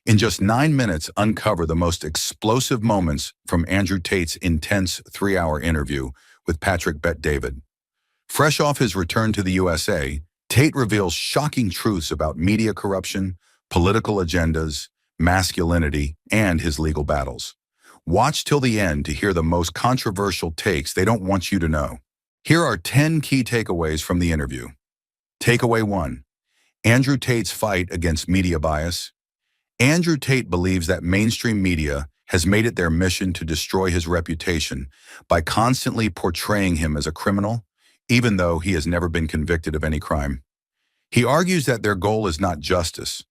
In just 9 minutes, uncover the most explosive moments from Andrew Tate's intense 3-hour interview with Patrick Bet-David. Fresh off his return to the USA, Tate reveals shocking truths about media corruption, political agendas, masculinity, and his legal battles. Watch till the end to hear the most controversial takes they don't want you to know. Here are 10 key takeaways from the interview. Takeaway 1. Andrew Tate's fight against media bias. Andrew Tate believes that mainstream media has made it their mission to destroy his reputation by constantly portraying him as a criminal, even though he has never been convicted of any crime. He argues that their goal is not justice,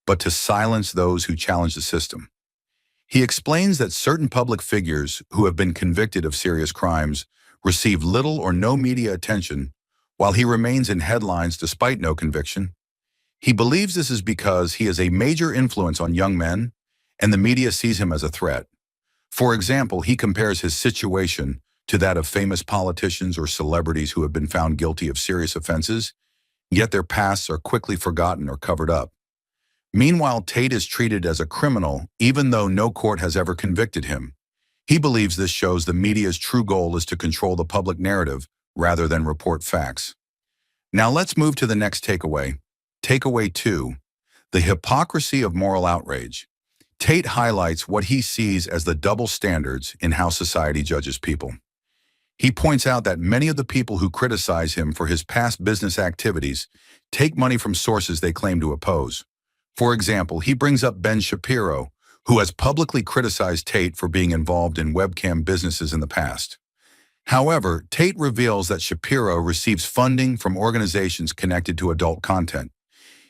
but to silence those who challenge the system. He explains that certain public figures who have been convicted of serious crimes receive little or no media attention, while he remains in headlines despite no conviction. He believes this is because he is a major influence on young men, and the media sees him as a threat. For example, he compares his situation to that of famous politicians or celebrities who have been found guilty of serious offenses, yet their pasts are quickly forgotten or covered up. Meanwhile, Tate is treated as a criminal even though no court has ever convicted him. He believes this shows the media's true goal is to control the public narrative rather than report facts. Now let's move to the next takeaway. Takeaway 2. The hypocrisy of moral outrage. Tate highlights what he sees as the double standards in how society judges people. He points out that many of the people who criticize him for his past business activities take money from sources they claim to oppose. For example, he brings up Ben Shapiro, who has publicly criticized Tate for being involved in webcam businesses in the past. However, Tate reveals that Shapiro receives funding from organizations connected to adult content.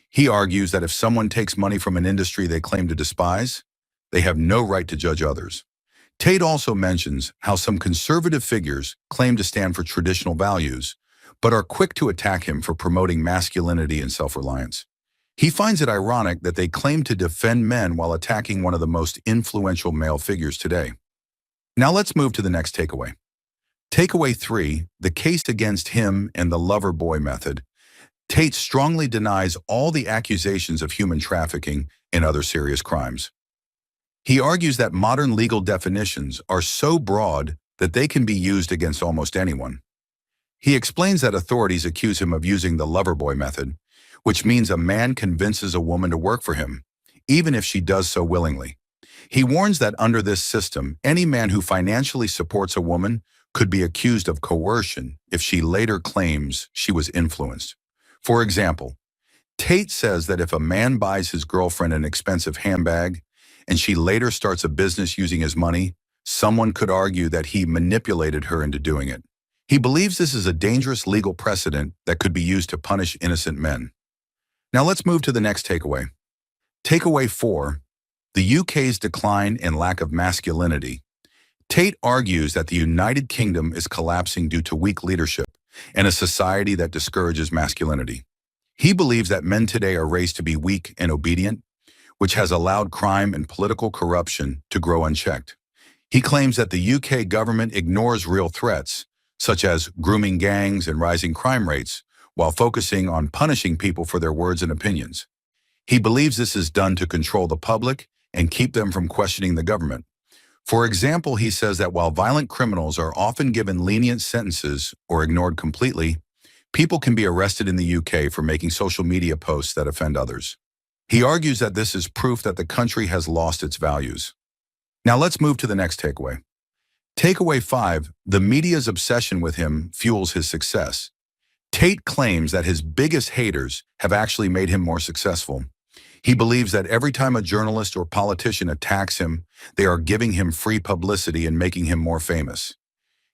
He argues that if someone takes money from an industry they claim to despise, they have no right to judge others. Tate also mentions how some conservative figures claim to stand for traditional values, but are quick to attack him for promoting masculinity and self-reliance. He finds it ironic that they claim to defend men while attacking one of the most influential male figures today. Now let's move to the next takeaway. Takeaway 3, the case against him and the lover boy method. Tate strongly denies all the accusations of human trafficking and other serious crimes. He argues that modern legal definitions are so broad that they can be used against almost anyone. He explains that authorities accuse him of using the lover boy method, which means a man convinces a woman to work for him, even if she does so willingly. He warns that under this system, any man who financially supports a woman could be accused of coercion if she later claims she was influenced. For example, Tate says that if a man buys his girlfriend an expensive handbag and she later starts a business using his money, someone could argue that he manipulated her into doing it. He believes this is a dangerous legal precedent that could be used to punish innocent men. Now let's move to the next takeaway. Takeaway 4, the UK's decline and lack of masculinity. Tate argues that the United Kingdom is collapsing due to weak leadership and a society that discourages masculinity. He believes that men today are raised to be weak and obedient, which has allowed crime and political corruption to grow unchecked. He claims that the UK government ignores real threats, such as grooming gangs and rising crime rates, while focusing on punishing people for their words and opinions. He believes this is done to control the public and keep them from questioning the government. For example, he says that while violent criminals are often given lenient sentences or ignored completely, people can be arrested in the UK for making social media posts that offend others. He argues that this is proof that the country has lost its values. Now let's move to the next takeaway. Takeaway 5, the media's obsession with him fuels his success. Tate claims that his biggest haters have actually made him more successful. He believes that every time a journalist or politician attacks him, they are giving him free publicity and making him more famous.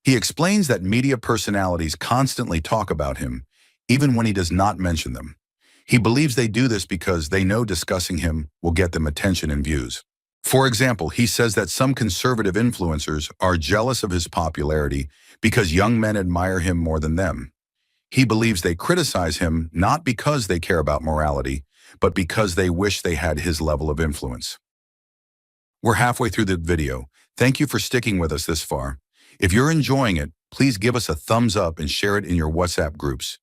He explains that media personalities constantly talk about him, even when he does not mention them. He believes they do this because they know discussing him will get them attention and views. For example, he says that some conservative influencers are jealous of his popularity because young men admire him more than them. He believes they criticize him not because they care about morality, but because they wish they had his level of influence. We're halfway through the video. Thank you for sticking with us this far. If you're enjoying it, please give us a thumbs up and share it in your WhatsApp groups.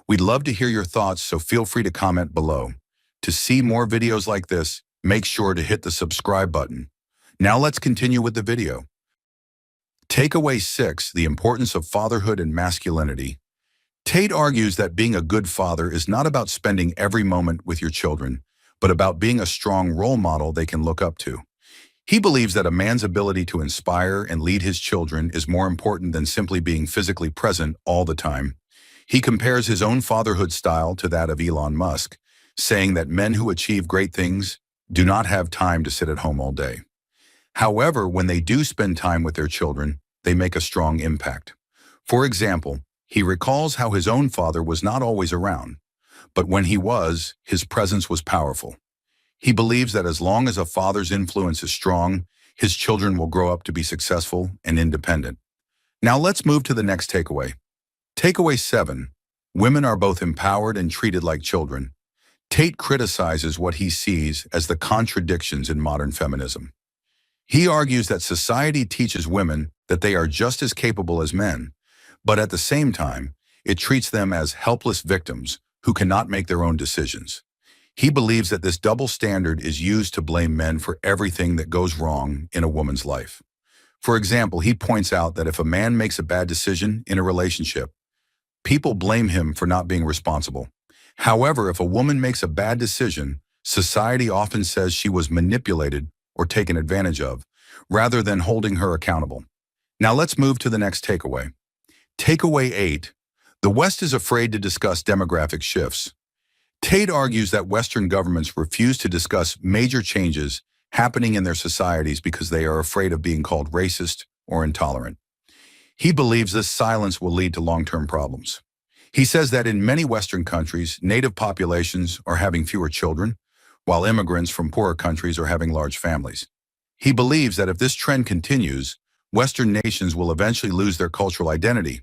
We'd love to hear your thoughts, so feel free to comment below. To see more videos like this, make sure to hit the subscribe button. Now let's continue with the video. Takeaway 6, the importance of fatherhood and masculinity. Tate argues that being a good father is not about spending every moment with your children, but about being a strong role model they can look up to. He believes that a man's ability to inspire and lead his children is more important than simply being physically present all the time. He compares his own fatherhood style to that of Elon Musk, saying that men who achieve great things do not have time to sit at home all day. However, when they do spend time with their children, they make a strong impact. For example, he recalls how his own father was not always around, but when he was, his presence was powerful. He believes that as long as a father's influence is strong, his children will grow up to be successful and independent. Now let's move to the next takeaway. Takeaway 7. Women are both empowered and treated like children. Tate criticizes what he sees as the contradictions in modern feminism. He argues that society teaches women that they are just as capable as men, but at the same time, it treats them as helpless victims who cannot make their own decisions. He believes that this double standard is used to blame men for everything that goes wrong in a woman's life. For example, he points out that if a man makes a bad decision in a relationship, people blame him for not being responsible. However, if a woman makes a bad decision, society often says she was manipulated or taken advantage of, rather than holding her accountable. Now let's move to the next takeaway. Takeaway 8. The West is afraid to discuss demographic shifts. Tate argues that Western governments refuse to discuss major changes happening in their societies because they are afraid of being called racist or intolerant. He believes this silence will lead to long-term problems. He says that in many Western countries, native populations are having fewer children, while immigrants from poorer countries are having large families. He believes that if this trend continues, Western nations will eventually lose their cultural identity.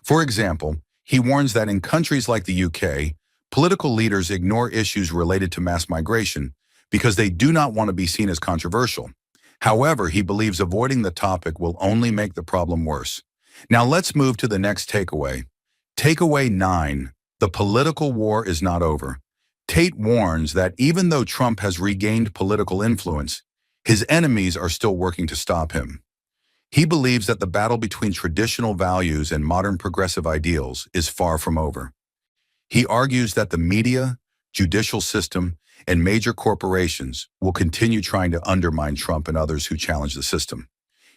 For example, he warns that in countries like the UK, political leaders ignore issues related to mass migration because they do not want to be seen as controversial. However, he believes avoiding the topic will only make the problem worse. Now let's move to the next takeaway. Takeaway 9. The political war is not over. Tate warns that even though Trump has regained political influence, his enemies are still working to stop him. He believes that the battle between traditional values and modern progressive ideals is far from over. He argues that the media, judicial system, and major corporations will continue trying to undermine Trump and others who challenge the system.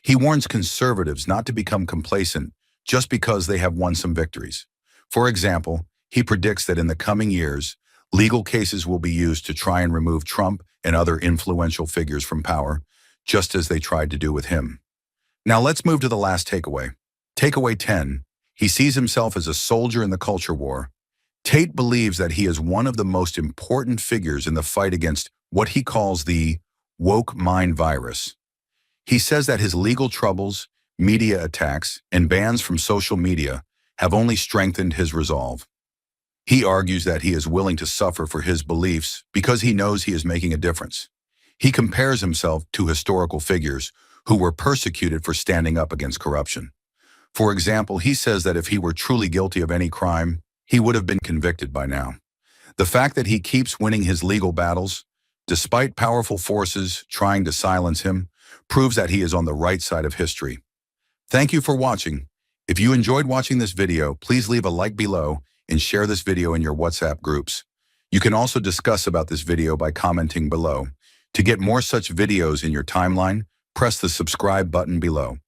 He warns conservatives not to become complacent just because they have won some victories. For example, he predicts that in the coming years, legal cases will be used to try and remove Trump and other influential figures from power, just as they tried to do with him. Now let's move to the last takeaway. Takeaway 10. He sees himself as a soldier in the culture war. Tate believes that he is one of the most important figures in the fight against what he calls the woke mind virus. He says that his legal troubles, media attacks, and bans from social media have only strengthened his resolve. He argues that he is willing to suffer for his beliefs because he knows he is making a difference. He compares himself to historical figures who were persecuted for standing up against corruption. For example, he says that if he were truly guilty of any crime, he would have been convicted by now. The fact that he keeps winning his legal battles, despite powerful forces trying to silence him, proves that he is on the right side of history. Thank you for watching. If you enjoyed watching this video, please leave a like below and share this video in your WhatsApp groups. You can also discuss about this video by commenting below. To get more such videos in your timeline, press the subscribe button below.